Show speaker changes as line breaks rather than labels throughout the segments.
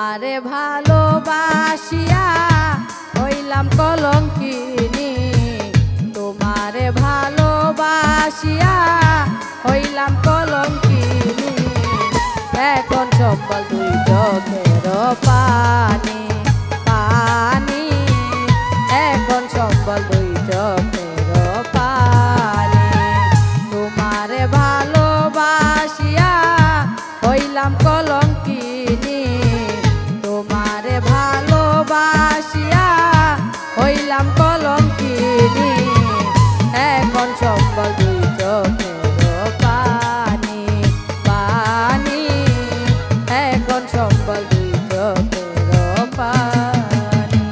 তোমারে ভালোবাসিয়া হইলাম কলঙ্কিনী, তোমারে ভালোবাসিয়া হইলাম কলঙ্কিনী। এখন সম্বল দুই চোখের পানি পানি, এখন সম্বল দুই চোখের পানি। তোমারে ভালোবাসিয়া হইলাম কলঙ্কিনী, তোমারে ভালোবাসিয়া হইলাম কলঙ্কিনী। এখন সম্বল দুই চোখের পানি পানি, এখন সম্বল দুই চোখের পানি।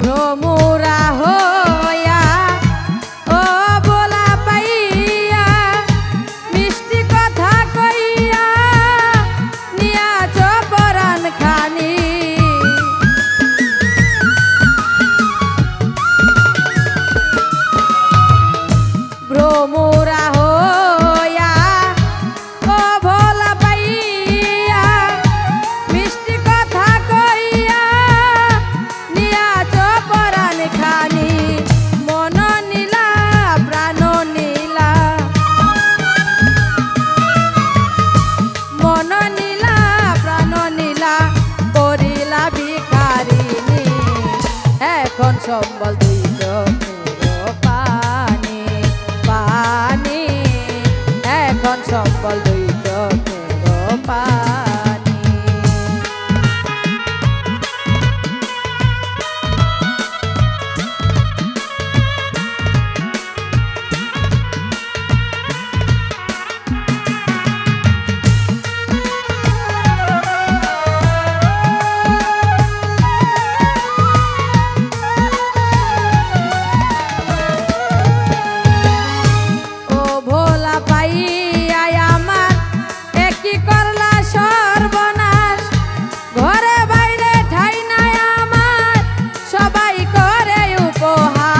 ভ্রমরা হইয়া ও ভোলা পাইয়া, মিষ্টি কথা কইয়া নিয়াছ পরাণ খানি। ভ্রমরা হইয়া ও ভোলা পাইয়া, মিষ্টি কথা কইয়া নিয়াছ পরাণ খানি। মন নীলা প্রাণ নীলা, মন নীলা প্রাণ নীলা করিলা ভিখারিণী। এখন সম্বল দুই চোখের পানি পানি, এখন সম্বল দুই চোখের পানি। ও ভোলা পাইয়া আমার একই করলা সর্বনাশ, ঘরে বাইরে ঠাই নাই আমার সবাই করে উপহাস।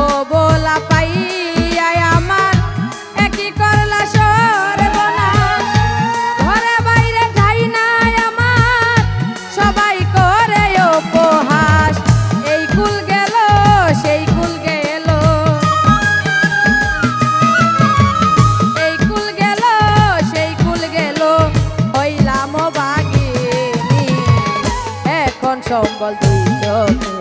ও ভোলা পাইয়া আমার একই করলা সর্বনাশ, ঘরে বাইরে ঠাই নাই আমার সবাই করে উপহাস। এই কুল গেল সেই কুল গেল, এই কুল গেল সেই কুল গেল হইলাম ভাগিনী। এখন সম্বল দুই চোখে